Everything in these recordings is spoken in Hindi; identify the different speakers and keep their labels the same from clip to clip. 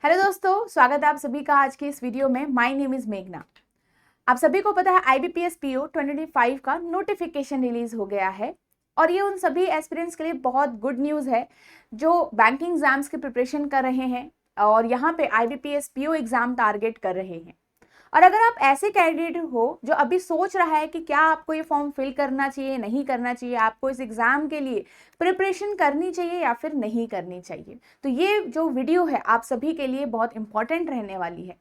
Speaker 1: हेलो दोस्तों, स्वागत है आप सभी का आज के इस वीडियो में। माय नेम इज मेघना। आप सभी को पता है IBPS PO 2025 का नोटिफिकेशन रिलीज हो गया है और ये उन सभी एस्पिरेंट्स के लिए बहुत गुड न्यूज़ है जो बैंकिंग एग्जाम्स की प्रिपरेशन कर रहे हैं और यहाँ पे IBPS PO एग्जाम टारगेट कर रहे हैं। और अगर आप ऐसे कैंडिडेट हो जो अभी सोच रहा है कि क्या आपको ये फॉर्म फिल करना चाहिए, नहीं करना चाहिए, आपको इस एग्जाम के लिए प्रिपरेशन करनी चाहिए या फिर नहीं करनी चाहिए, तो ये जो वीडियो है आप सभी के लिए बहुत इंपॉर्टेंट रहने वाली है।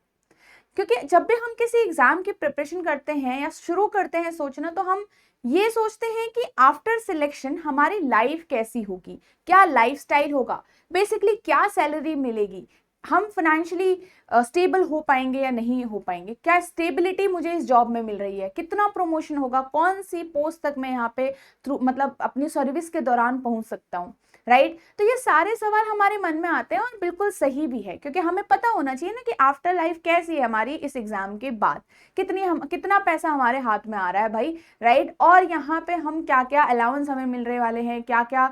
Speaker 1: क्योंकि जब भी हम किसी एग्जाम की प्रिपरेशन करते हैं या शुरू करते हैं सोचना, तो हम ये सोचते हैं कि आफ्टर सिलेक्शन हमारी लाइफ कैसी होगी, क्या लाइफस्टाइल होगा, बेसिकली क्या सैलरी मिलेगी, हम फाइनेंशियली स्टेबल हो पाएंगे या नहीं हो पाएंगे, क्या स्टेबिलिटी मुझे इस जॉब में मिल रही है, कितना प्रमोशन होगा, कौन सी पोस्ट तक मैं यहाँ पे थ्रू मतलब अपनी सर्विस के दौरान पहुंच सकता हूँ। राइट, तो ये सारे सवाल हमारे मन में आते हैं और बिल्कुल सही भी है, क्योंकि हमें पता होना चाहिए ना कि आफ्टर लाइफ कैसी है हमारी, इस एग्जाम के बाद कितना पैसा हमारे हाथ में आ रहा है भाई। राइट, और यहाँ पे हम क्या क्या अलाउंस हमें मिल रहे वाले हैं, क्या क्या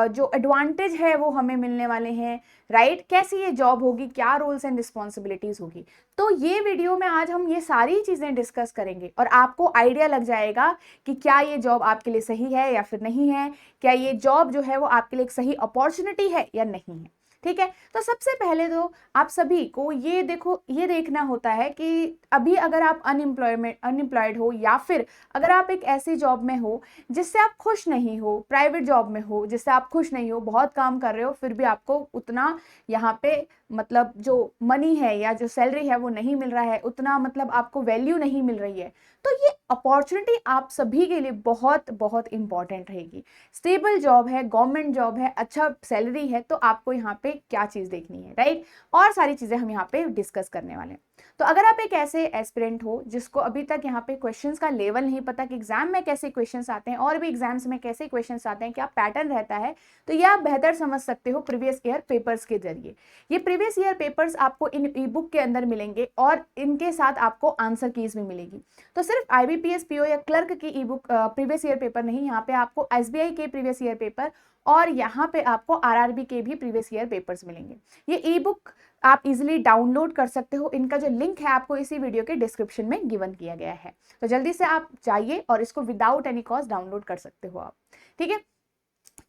Speaker 1: जो एडवांटेज है वो हमें मिलने वाले हैं। राइट, कैसी ये जॉब होगी, क्या रोल्स एंड रिस्पॉन्सिबिलिटीज होगी। तो ये वीडियो में आज हम ये सारी चीजें डिस्कस करेंगे और आपको आइडिया लग जाएगा कि क्या ये जॉब आपके लिए सही है या फिर नहीं है, क्या ये जॉब जो है वो आपके लिए एक सही अपॉर्चुनिटी है या नहीं है। ठीक है, तो सबसे पहले तो आप सभी को ये देखना होता है कि अभी अगर आप अनएम्प्लॉयड हो या फिर अगर आप एक ऐसी जॉब में हो जिससे आप खुश नहीं हो, प्राइवेट जॉब में हो जिससे आप खुश नहीं हो, बहुत काम कर रहे हो फिर भी आपको उतना यहाँ पे मतलब जो मनी है या जो सैलरी है वो नहीं मिल रहा है, उतना मतलब आपको वैल्यू नहीं मिल रही है, तो ये अपॉर्चुनिटी आप सभी के लिए बहुत बहुत इंपॉर्टेंट रहेगी। स्टेबल जॉब है, गवर्नमेंट जॉब है, अच्छा सैलरी है, तो आपको यहाँ पे क्या चीज़ देखनी है। राइट, और सारी चीज़ें हम यहाँ पे डिस्कस करने वाले हैं। तो अगर आप एक ऐसे एस्पिरेंट हो जिसको अभी तक यहाँ पे क्वेश्चंस का लेवल नहीं पता कि एग्जाम में कैसे क्वेश्चंस आते हैं और भी एग्जाम्स में कैसे क्वेश्चंस आते हैं, क्या पैटर्न रहता है, तो ये आप बेहतर समझ सकते हो प्रीवियस ईयर पेपर्स के जरिए। ये प्रीवियस ईयर पेपर्स आपको इन ई बुक के अंदर मिलेंगे और इनके साथ आपको आंसर कीज भी मिलेगी। तो सिर्फ IBPS PO या क्लर्क की ई बुक प्रीवियस ईयर पेपर नहीं, यहाँ पे आपको SBI के प्रीवियस ईयर पेपर और यहाँ पे आपको RRB के भी प्रीवियस ईयर पेपर्स मिलेंगे। ये ई बुक आप इजीली डाउनलोड कर सकते हो, इनका जो लिंक है आपको इसी वीडियो के डिस्क्रिप्शन में गिवन किया गया है, तो जल्दी से आप जाइए और इसको विदाउट एनी कॉस्ट डाउनलोड कर सकते हो आप। ठीक है,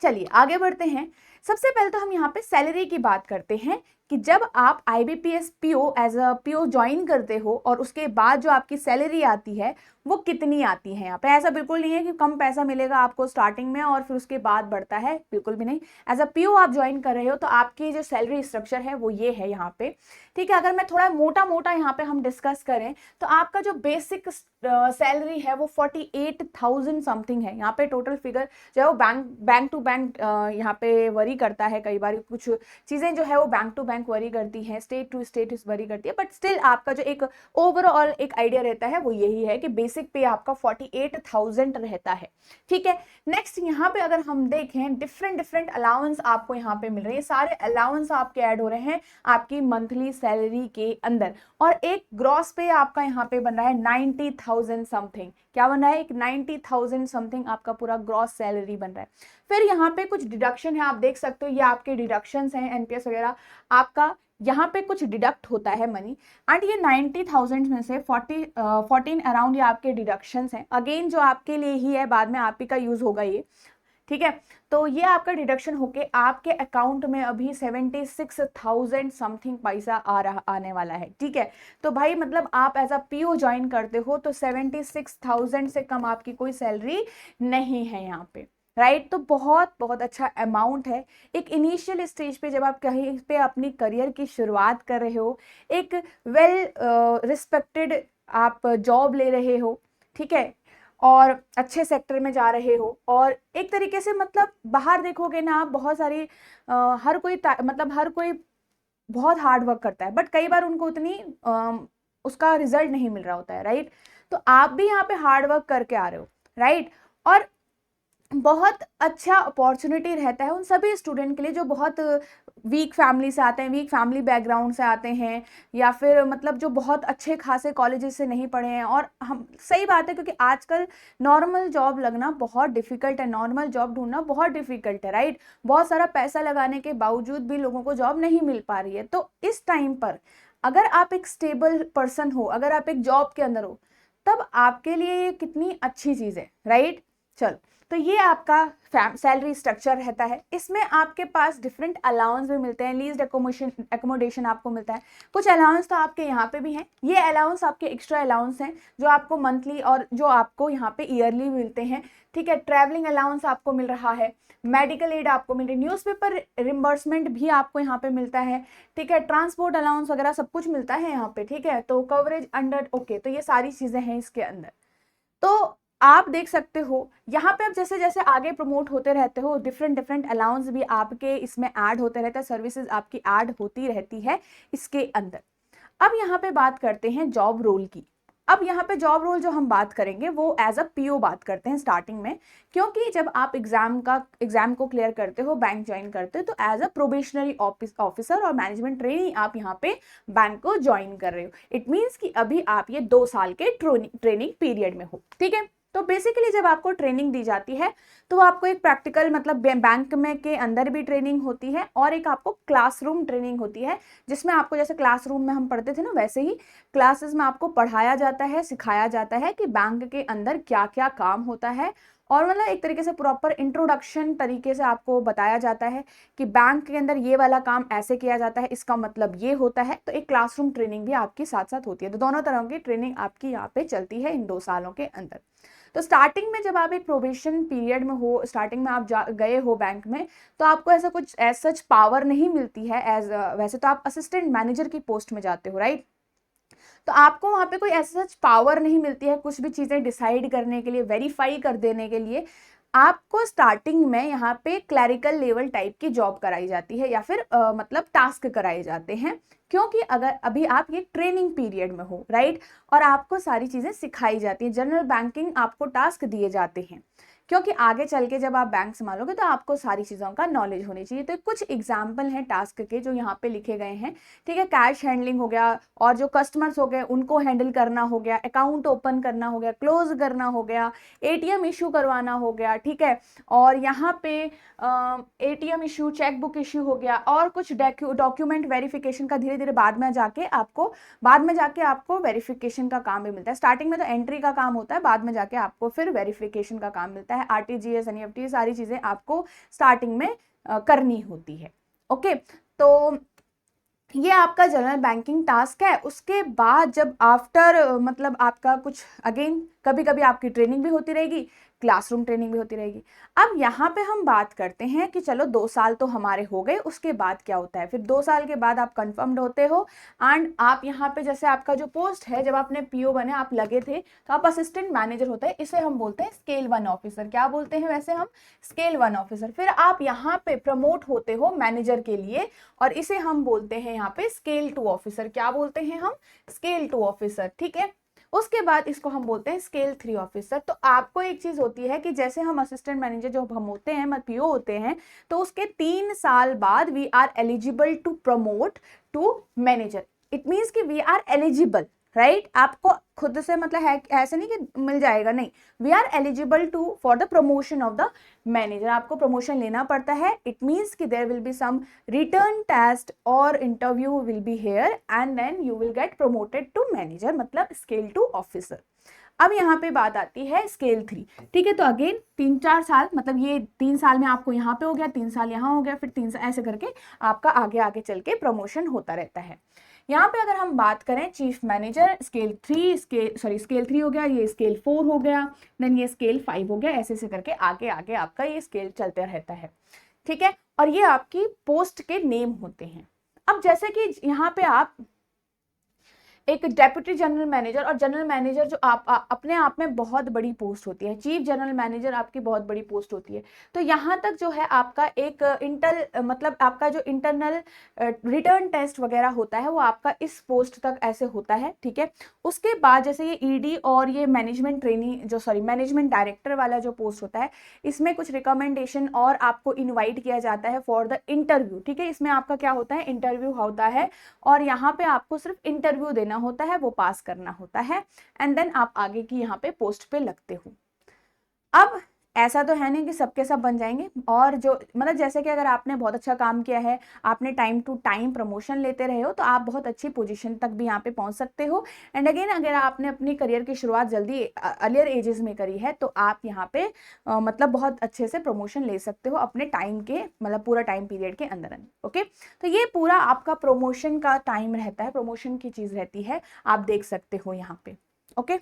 Speaker 1: चलिए आगे बढ़ते हैं। सबसे पहले तो हम यहाँ पे सैलरी की बात करते हैं कि जब आप IBPS PO as a PO join करते हो और उसके बाद जो आपकी सैलरी आती है वो कितनी आती है। यहाँ पे ऐसा बिल्कुल नहीं है कि कम पैसा मिलेगा आपको स्टार्टिंग में और फिर उसके बाद बढ़ता है, बिल्कुल भी नहीं। एज अ PO आप ज्वाइन कर रहे हो तो आपकी जो सैलरी स्ट्रक्चर है वो ये है यहाँ पे। ठीक है, अगर मैं थोड़ा मोटा मोटा यहाँ पे हम डिस्कस करें तो आपका जो बेसिक सैलरी है वो 48,000 समथिंग है। यहाँ पे टोटल फिगर जो है वो बैंक टू बैंक यहाँ पे वरी करता है, कई बार कुछ चीज़ें जो है वो बैंक टू बैंक वरी करती हैं, स्टेट टू स्टेट वरी करती है, बट स्टिल आपका जो एक ओवरऑल एक आइडिया रहता है वो यही है कि बेसिक पे आपका 48,000 रहता है। ठीक है, नेक्स्ट यहाँ पे अगर हम देखें डिफरेंट अलाउंस आपको यहाँ पे मिल रहे हैं, सारे अलाउंस आपके ऐड हो रहे हैं आपकी मंथली सैलरी के अंदर और एक ग्रॉस पे आपका यहाँ पे बन रहा है 90,000 समथिंग। क्या बन रहा है, एक 90,000 समथिंग आपका पूरा ग्रॉस सैलरी बन रहा है। फिर यहाँ पे कुछ डिडक्शन है, आप देख सकते हो ये आपके डिडक्शंस हैं, NPS वगैरह आपका यहाँ पे कुछ डिडक्ट होता है मनी। एंड ये 90,000 में से 14 अराउंड ये आपके डिडक्शंस हैं, अगेन जो आपके लिए ही है, बाद में आप ही का यूज होगा ये। ठीक है, तो ये आपका डिडक्शन होके आपके अकाउंट में अभी 76,000 समथिंग पैसा आने वाला है। ठीक है, तो भाई मतलब आप एज अ PO ज्वाइन करते हो तो 76,000 से कम आपकी कोई सैलरी नहीं है यहाँ पे। राइट, तो बहुत बहुत अच्छा अमाउंट है। एक इनिशियल स्टेज पे जब आप कहीं पे अपनी करियर की शुरुआत कर रहे हो, एक वेल रिस्पेक्टेड आप जॉब ले रहे हो, ठीक है, और अच्छे सेक्टर में जा रहे हो और एक तरीके से मतलब बाहर देखोगे ना आप बहुत सारी हर कोई मतलब हर कोई बहुत हार्ड वर्क करता है, बट कई बार उनको उतनी उसका रिजल्ट नहीं मिल रहा होता है। राइट, तो आप भी यहाँ पे हार्ड वर्क करके आ रहे हो। राइट, और बहुत अच्छा अपॉर्चुनिटी रहता है उन सभी स्टूडेंट के लिए जो बहुत वीक फैमिली से आते हैं, वीक फैमिली बैकग्राउंड से आते हैं, या फिर मतलब जो बहुत अच्छे खासे कॉलेजेस से नहीं पढ़े हैं। और हम सही बात है, क्योंकि आजकल नॉर्मल जॉब लगना बहुत डिफिकल्ट है, नॉर्मल जॉब ढूंढना बहुत डिफिकल्ट है, राइट। बहुत सारा पैसा लगाने के बावजूद भी लोगों को जॉब नहीं मिल पा रही है। तो इस टाइम पर अगर आप एक स्टेबल पर्सन हो, अगर आप एक जॉब के अंदर हो, तब आपके लिए ये कितनी अच्छी चीज़ है, राइट। चलो, तो ये आपका सैलरी स्ट्रक्चर रहता है। इसमें आपके पास डिफरेंट अलाउंस भी मिलते हैं, लीज्ड एकोमोडेशन आपको मिलता है। कुछ अलाउंस तो आपके यहाँ पे भी हैं, ये अलाउंस आपके एक्स्ट्रा अलाउंस हैं जो आपको मंथली और जो आपको यहाँ पे ईयरली मिलते हैं, ठीक है। ट्रैवलिंग अलाउंस आपको मिल रहा है, मेडिकल एड आपको मिल रही है, न्यूज़पेपर रिम्बर्समेंट भी आपको यहाँ पे मिलता है, ठीक है। ट्रांसपोर्ट अलाउंस वगैरह सब कुछ मिलता है यहाँ पे, ठीक है। तो कवरेज अंडर, ओके, तो ये सारी चीज़ें हैं इसके अंदर। तो आप देख सकते हो यहाँ पे, अब जैसे जैसे आगे प्रमोट होते रहते हो, डिफरेंट डिफरेंट अलाउंस भी आपके इसमें ऐड होते रहते हैं, सर्विसेज आपकी ऐड होती रहती है इसके अंदर। अब यहाँ पे बात करते हैं जॉब रोल की। अब यहाँ पे जॉब रोल जो हम बात करेंगे वो एज अ पीओ बात करते हैं स्टार्टिंग में, क्योंकि जब आप एग्जाम को क्लियर करते हो, बैंक ज्वाइन करते हो, तो एज अ प्रोबेशनरी ऑफिसर और मैनेजमेंट ट्रेनी आप यहाँ पे बैंक को ज्वाइन कर रहे हो। इट मीन्स कि अभी आप ये 2 साल के ट्रेनिंग पीरियड में हो, ठीक है। तो बेसिकली जब आपको ट्रेनिंग दी जाती है तो आपको एक प्रैक्टिकल मतलब बैंक में के अंदर भी ट्रेनिंग होती है, और एक आपको क्लासरूम ट्रेनिंग होती है, जिसमें आपको जैसे क्लासरूम में हम पढ़ते थे ना, वैसे ही क्लासेस में आपको पढ़ाया जाता है, सिखाया जाता है कि बैंक के अंदर क्या क्या काम होता है। और मतलब एक तरीके से प्रॉपर इंट्रोडक्शन तरीके से आपको बताया जाता है कि बैंक के अंदर ये वाला काम ऐसे किया जाता है, इसका मतलब ये होता है। तो एक क्लासरूम ट्रेनिंग भी आपकी साथ साथ होती है। तो दोनों तरह की ट्रेनिंग आपकी यहाँ पे चलती है इन 2 सालों के अंदर। तो स्टार्टिंग में जब आप एक प्रोबेशन पीरियड में हो, स्टार्टिंग में आप गए हो बैंक में, तो आपको ऐसा कुछ एज सच पावर नहीं मिलती है। वैसे तो आप असिस्टेंट मैनेजर की पोस्ट में जाते हो, राइट। तो आपको वहां पे कोई ऐसा सच पावर नहीं मिलती है कुछ भी चीजें डिसाइड करने के लिए, वेरीफाई कर देने के लिए। आपको स्टार्टिंग में यहाँ पे क्लैरिकल लेवल टाइप की जॉब कराई जाती है, या फिर मतलब टास्क कराए जाते हैं, क्योंकि अगर अभी आप ये ट्रेनिंग पीरियड में हो, राइट, और आपको सारी चीजें सिखाई जाती हैं, जनरल बैंकिंग आपको टास्क दिए जाते हैं, क्योंकि आगे चल के जब आप बैंक संभालोगे तो आपको सारी चीज़ों का नॉलेज होनी चाहिए। तो कुछ एग्जाम्पल हैं टास्क के जो यहाँ पे लिखे गए हैं, ठीक है। कैश हैंडलिंग हो गया, और जो कस्टमर्स हो गए उनको हैंडल करना हो गया, अकाउंट ओपन करना हो गया, क्लोज करना हो गया, एटीएम इशू करवाना हो गया, ठीक है। और यहाँ पे एटीएम इशू, चेकबुक इशू हो गया, और कुछ डॉक्यूमेंट वेरिफिकेशन का धीरे धीरे बाद में जाके आपको वेरिफिकेशन का काम भी मिलता है। स्टार्टिंग में तो एंट्री का काम होता है, बाद में जाके आपको फिर वेरिफिकेशन का काम मिलता है। आरटीजीएस, एनईएफटी, सारी चीजें आपको स्टार्टिंग में करनी होती है, ओके। तो ये आपका जनरल बैंकिंग टास्क है। उसके बाद जब आफ्टर मतलब आपका कुछ अगेन कभी कभी आपकी ट्रेनिंग भी होती रहेगी, क्लासरूम ट्रेनिंग भी होती रहेगी। अब यहाँ पे हम बात करते हैं कि चलो 2 साल तो हमारे हो गए, उसके बाद क्या होता है। फिर 2 साल के बाद आप कंफर्म्ड होते हो, एंड आप यहाँ पे जैसे आपका जो पोस्ट है, जब आपने पीओ बने, आप लगे थे, तो आप असिस्टेंट मैनेजर होता है, इसे हम बोलते हैं स्केल 1 ऑफिसर। क्या बोलते हैं वैसे हम? Scale 1 officer. फिर आप यहाँ पे प्रमोट होते हो मैनेजर के लिए, और इसे हम बोलते हैं यहाँ पे स्केल 2 ऑफिसर। क्या बोलते हैं हम? स्केल 2 ऑफिसर, ठीक है। उसके बाद इसको हम बोलते हैं स्केल 3 ऑफिसर। तो आपको एक चीज होती है कि जैसे हम असिस्टेंट मैनेजर जो हम होते हैं, मतलब पीओ होते हैं, तो उसके 3 साल बाद we are eligible to promote to manager. It means कि वी आर एलिजिबल, राइट। आपको खुद से मतलब है ऐसे नहीं कि मिल जाएगा, नहीं, we are eligible to for the promotion of the manager. आपको प्रमोशन लेना पड़ता है। इट मीन्स कि there will be some written test और interview will be here, and then you will get promoted to manager, मतलब स्केल 2 ऑफिसर। अब यहाँ पे बात आती है स्केल 3, ठीक है। तो अगेन 3-4 साल, मतलब ये 3 साल में आपको यहाँ पे हो गया, 3 साल यहाँ हो गया, फिर 3 साल ऐसे करके आपका आगे आगे चल के प्रमोशन होता रहता है। यहाँ पे अगर हम बात करें चीफ मैनेजर, स्केल 3 हो गया, ये स्केल 4 हो गया, देन ये स्केल 5 हो गया, ऐसे ऐसे करके आगे आगे आपका ये स्केल चलते रहता है, ठीक है। और ये आपकी पोस्ट के नेम होते हैं। अब जैसे कि यहाँ पे आप एक डेप्यूटी जनरल मैनेजर और जनरल मैनेजर जो अपने आप में बहुत बड़ी पोस्ट होती है। चीफ जनरल मैनेजर आपकी बहुत बड़ी पोस्ट होती है। तो यहाँ तक जो है आपका एक मतलब आपका जो इंटरनल रिटर्न टेस्ट वगैरह होता है वो आपका इस पोस्ट तक ऐसे होता है, ठीक है। उसके बाद जैसे ये ईडी और ये मैनेजमेंट मैनेजमेंट डायरेक्टर वाला जो पोस्ट होता है, इसमें कुछ रिकमेंडेशन और आपको इन्वाइट किया जाता है फॉर द इंटरव्यू, ठीक है। इसमें आपका क्या होता है, इंटरव्यू होता है और यहाँ पे आपको सिर्फ इंटरव्यू देना होता है, वो पास करना होता है एंड देन आप आगे की यहाँ पे पोस्ट पे लगते हो। अब ऐसा तो है नहीं कि सबके सब बन जाएंगे, और जो मतलब जैसे कि अगर आपने बहुत अच्छा काम किया है, आपने टाइम टू टाइम प्रमोशन लेते रहे हो, तो आप बहुत अच्छी पोजीशन तक भी यहाँ पे पहुंच सकते हो। एंड अगेन अगर आपने अपनी करियर की शुरुआत जल्दी अर्लियर एजेस में करी है तो आप यहाँ पे मतलब बहुत अच्छे से प्रमोशन ले सकते हो अपने टाइम के, मतलब पूरा टाइम पीरियड के अंदर अंदर। ओके, तो ये पूरा आपका प्रमोशन का टाइम रहता है, प्रमोशन की चीज रहती है, आप देख सकते हो यहाँ पे। ओके,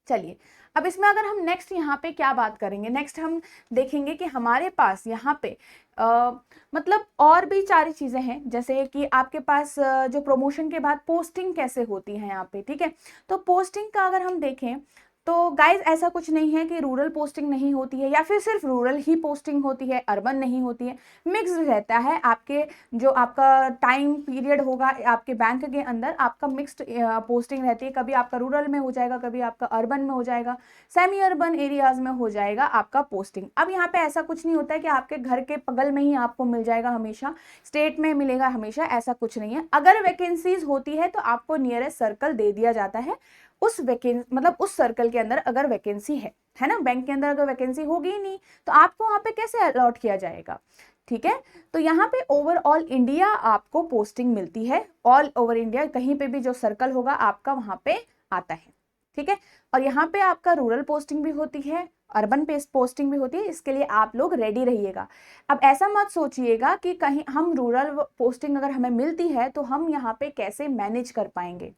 Speaker 1: चलिए अब इसमें अगर हम नेक्स्ट यहाँ पे क्या बात करेंगे, नेक्स्ट हम देखेंगे कि हमारे पास यहाँ पे मतलब और भी सारी चीजें हैं, जैसे कि आपके पास जो प्रमोशन के बाद पोस्टिंग कैसे होती है यहाँ पे, ठीक है। तो पोस्टिंग का अगर हम देखें तो गाइज ऐसा कुछ नहीं है कि रूरल पोस्टिंग नहीं होती है या फिर सिर्फ रूरल ही पोस्टिंग होती है, अर्बन नहीं होती है, मिक्स्ड रहता है। आपके जो आपका टाइम पीरियड होगा आपके बैंक के अंदर, आपका मिक्स्ड पोस्टिंग रहती है। कभी आपका रूरल में हो जाएगा, कभी आपका अर्बन में हो जाएगा, सेमी अर्बन एरियाज में हो जाएगा आपका पोस्टिंग। अब यहाँ पे ऐसा कुछ नहीं होता है कि आपके घर के बगल में ही आपको मिल जाएगा हमेशा, स्टेट में मिलेगा हमेशा, ऐसा कुछ नहीं है। अगर वैकेंसीज होती है तो आपको नियरेस्ट सर्कल दे दिया जाता है, उस वैकेंसी मतलब उस सर्कल के अंदर अगर वैकेंसी है ना। बैंक के अंदर अगर वैकेंसी होगी ही नहीं तो आपको वहां पे कैसे अलॉट किया जाएगा, ठीक है। तो यहाँ पे ओवरऑल इंडिया आपको पोस्टिंग मिलती है, ऑल ओवर इंडिया कहीं पे भी जो सर्कल होगा आपका वहां पे आता है, ठीक है। और यहाँ पे आपका रूरल पोस्टिंग भी होती है, अर्बन पोस्टिंग भी होती है, इसके लिए आप लोग रेडी रहिएगा। अब ऐसा मत सोचिएगा कि कहीं हम रूरल पोस्टिंग अगर हमें मिलती है तो हम यहाँ पे कैसे मैनेज कर पाएंगे।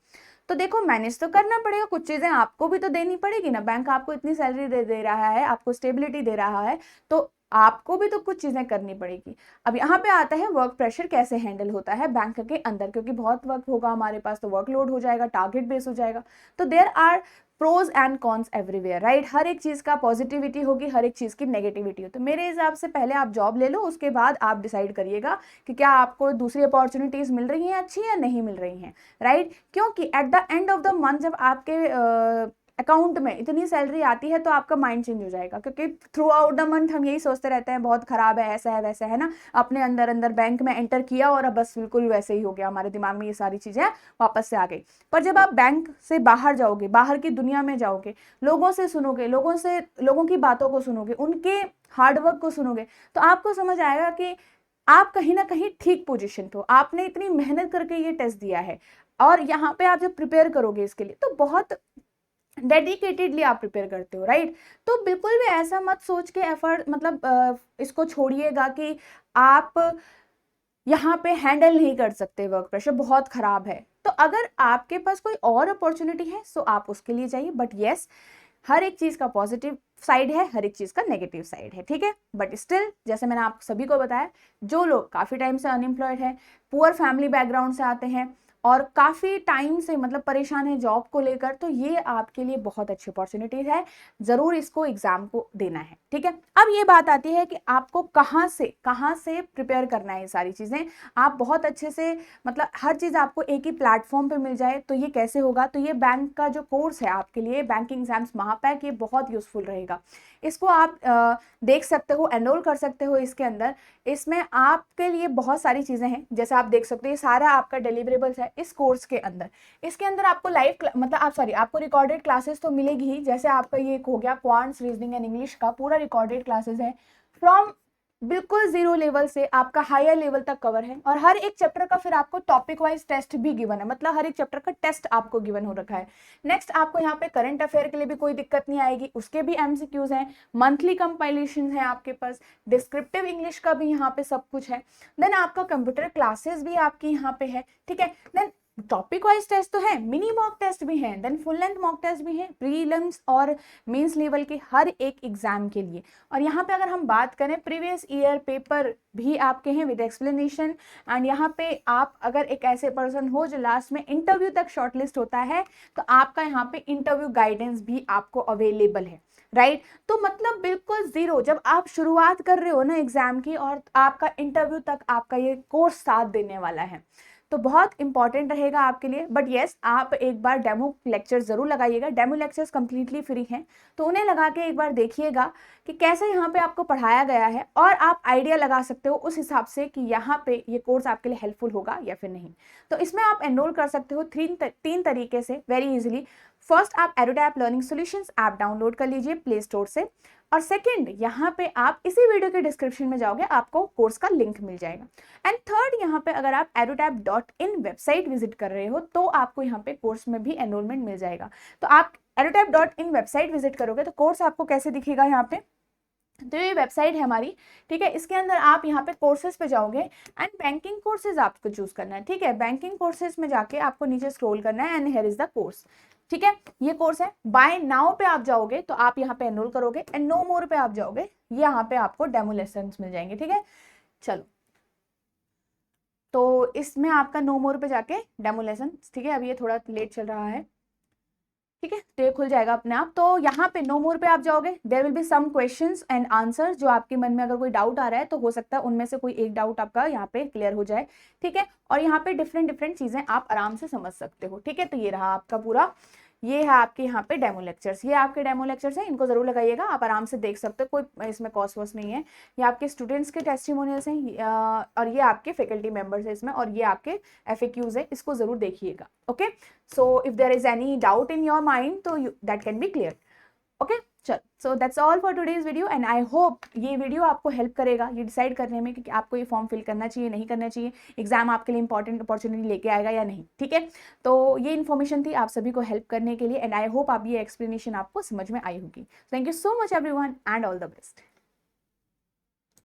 Speaker 1: तो देखो मैनेज तो करना पड़ेगा, कुछ चीजें आपको भी तो देनी पड़ेगी ना। बैंक आपको इतनी सैलरी दे रहा है, आपको स्टेबिलिटी दे रहा है, तो आपको भी तो कुछ चीजें करनी पड़ेगी। अब यहाँ पे आता है वर्क प्रेशर कैसे हैंडल होता है बैंक के अंदर, क्योंकि बहुत वर्क होगा हमारे पास तो वर्कलोड हो जाएगा, टारगेट बेस हो जाएगा। तो there are pros and cons everywhere, right. हर एक चीज का पॉजिटिविटी होगी, हर एक चीज की नेगेटिविटी हो। तो मेरे हिसाब से पहले आप जॉब ले लो, उसके बाद आप डिसाइड करिएगा कि क्या आपको दूसरी अपॉर्चुनिटीज मिल रही हैं अच्छी या नहीं मिल रही हैं, राइट। क्योंकि at the end of the month जब आपके अकाउंट में इतनी सैलरी आती है तो आपका माइंड चेंज हो जाएगा, क्योंकि थ्रू आउट द मंथ हम यही सोचते रहते हैं बहुत खराब है, ऐसा है वैसा है ना, अपने अंदर अंदर बैंक में एंटर किया और अब बस बिल्कुल वैसे ही हो गया, हमारे दिमाग में ये सारी चीजें वापस से आ गई। पर जब आप बैंक से बाहर जाओगे, बाहर की दुनिया में जाओगे, लोगों से सुनोगे, लोगों की बातों को सुनोगे, उनके हार्डवर्क को सुनोगे, तो आपको समझ आएगा कि आप कहीं ना कहीं ठीक पोजीशन पे हो, आपने इतनी मेहनत करके ये टेस्ट दिया है। और यहाँ पे आप जब प्रिपेयर करोगे इसके लिए तो बहुत डेडिकेटेडली आप प्रिपेयर करते हो, राइट। तो बिल्कुल भी ऐसा मत सोच के एफर्ट मतलब इसको छोड़िएगा कि आप यहाँ पे हैंडल नहीं कर सकते, वर्क प्रेशर बहुत खराब है। तो अगर आपके पास कोई और अपॉर्चुनिटी है सो आप उसके लिए जाइए, बट यस हर एक चीज का पॉजिटिव साइड है, हर एक चीज का नेगेटिव साइड है, ठीक है। बट स्टिल जैसे मैंने आप सभी को बताया, जो लोग काफी टाइम से अनएम्प्लॉयड है, पुअर फैमिली बैकग्राउंड से आते हैं और काफी टाइम से मतलब परेशान है जॉब को लेकर, तो ये आपके लिए बहुत अच्छी अपॉर्चुनिटीज है, जरूर इसको एग्जाम को देना है, ठीक है। अब ये बात आती है कि आपको कहाँ से प्रिपेयर करना है। ये सारी चीजें आप बहुत अच्छे से मतलब हर चीज आपको एक ही प्लेटफॉर्म पे मिल जाए तो ये कैसे होगा। तो ये बैंक का जो कोर्स है आपके लिए, बैंकिंग एग्जाम्स महापैक, ये बहुत यूजफुल रहेगा। इसको आप देख सकते हो, एनरोल कर सकते हो इसके अंदर। इसमें आपके लिए बहुत सारी चीजें हैं, जैसे आप देख सकते हो ये सारा आपका डिलीवरेबल्स है इस कोर्स के अंदर। इसके अंदर आपको लाइव मतलब आपको रिकॉर्डेड क्लासेस तो मिलेगी ही, जैसे आपका ये हो गया क्वांट्स, रीजनिंग एंड इंग्लिश का पूरा रिकॉर्डेड क्लासेस है, फ्रॉम बिल्कुल जीरो लेवल से आपका हायर लेवल तक कवर है। और हर एक चैप्टर का फिर आपको टॉपिक वाइज टेस्ट भी गिवन है, मतलब हर एक चैप्टर का टेस्ट आपको गिवन हो रखा है। नेक्स्ट आपको यहाँ पे करंट अफेयर के लिए भी कोई दिक्कत नहीं आएगी, उसके भी एमसीक्यूज हैं, मंथली कंपाइलेशन है आपके पास, डिस्क्रिप्टिव इंग्लिश का भी यहाँ पे सब कुछ है। देन आपका कंप्यूटर क्लासेस भी आपकी यहाँ पे है, ठीक है। देन टॉपिक वाइज टेस्ट तो है, मिनी मॉक टेस्ट भी है, then full length mock test भी है, प्रीलिम्स और मेंस लेवल के हर एक एग्जाम के लिए। और यहाँ पे अगर हम बात करें प्रीवियस ईयर पेपर भी आपके हैं विद एक्सप्लेनेशन। एंड यहाँ पे आप अगर एक ऐसे पर्सन हो जो लास्ट में इंटरव्यू तक शॉर्टलिस्ट होता है तो आपका यहाँ पे इंटरव्यू गाइडेंस भी आपको अवेलेबल है, राइट। तो मतलब बिल्कुल जीरो, जब आप शुरुआत कर रहे हो ना एग्जाम की और आपका इंटरव्यू तक आपका ये कोर्स साथ देने वाला है, तो बहुत इंपॉर्टेंट रहेगा आपके लिए। बट येस, आप एक बार डेमो लेक्चर जरूर लगाइएगा। डेमो लेक्चर्स कंप्लीटली फ्री हैं, तो उन्हें लगा के एक बार देखिएगा कि कैसे यहाँ पे आपको पढ़ाया गया है, और आप आइडिया लगा सकते हो उस हिसाब से कि यहाँ पे ये कोर्स आपके लिए हेल्पफुल होगा या फिर नहीं। तो इसमें आप एनरोल कर सकते हो तीन तरीके से वेरी इजिली। फर्स्ट, आप एडोटैप लर्निंग सॉल्यूशंस ऐप डाउनलोड कर लीजिए प्ले स्टोर से, और सेकंड, यहाँ पे आप इसी वीडियो के डिस्क्रिप्शन में जाओगे, आपको कोर्स का लिंक मिल जाएगा। एंड थर्ड, यहाँ पे अगर आप edotap.in वेबसाइट विजिट कर रहे हो तो आपको यहाँ पे कोर्स में भी एनरोलमेंट मिल जाएगा। तो आप edotap.in वेबसाइट विजिट करोगे तो कोर्स आपको कैसे दिखेगा यहाँ पे, तो ये वेबसाइट है हमारी, ठीक है। इसके अंदर आप यहाँ पे कोर्सेज पे जाओगे एंड बैंकिंग कोर्सेज आपको चूज करना है, ठीक है। बैंकिंग कोर्सेज में जाके आपको नीचे स्क्रॉल करना है and here is the course, ठीक है। ये कोर्स है। बाय नाउ पे आप जाओगे तो आप यहाँ पे एनरोल करोगे, एंड नो मोर पे आप जाओगे, यहाँ पे आपको डेमो लेसन्स मिल जाएंगे, ठीक है। चलो, तो इसमें आपका नो मोर पे जाके डेमो लेसन, ठीक है। अभी ये थोड़ा लेट चल रहा है, ठीक है, तो ये खुल जाएगा अपने आप। तो यहाँ पे नो मोर पे आप जाओगे, there will be some questions and answers, जो आपके मन में अगर कोई डाउट आ रहा है तो हो सकता है उनमें से कोई एक डाउट आपका यहाँ पे क्लियर हो जाए, ठीक है। और यहाँ पे डिफरेंट चीजें आप आराम से समझ सकते हो, ठीक है। तो ये रहा आपका पूरा, ये है आपके यहाँ पे डेमो लेक्चर्स, ये आपके डेमो लेक्चर्स हैं, इनको जरूर लगाइएगा, आप आराम से देख सकते हो, कोई इसमें कॉस्ट वॉस्ट नहीं है। ये आपके स्टूडेंट्स के टेस्टिमोनियल्स हैं, और ये आपके फैकल्टी मेंबर्स हैं इसमें, और ये आपके FAQs है, इसको जरूर देखिएगा, okay. So if there is any doubt in your mind तो that can be clear, okay. चल, so that's all for today's video, and I hope ये वीडियो आपको हेल्प करेगा ये डिसाइड करने में कि आपको ये फॉर्म फिल करना चाहिए नहीं करना चाहिए, एग्जाम आपके लिए इंपॉर्टेंट अपॉर्चुनिटी लेके आएगा या नहीं, ठीक है। तो ये इन्फॉर्मेशन थी आप सभी को हेल्प करने के लिए, एंड आई होप आप ये एक्सप्लेनेशन आपको समझ में आई होगी। Thank you so much everyone and all the best.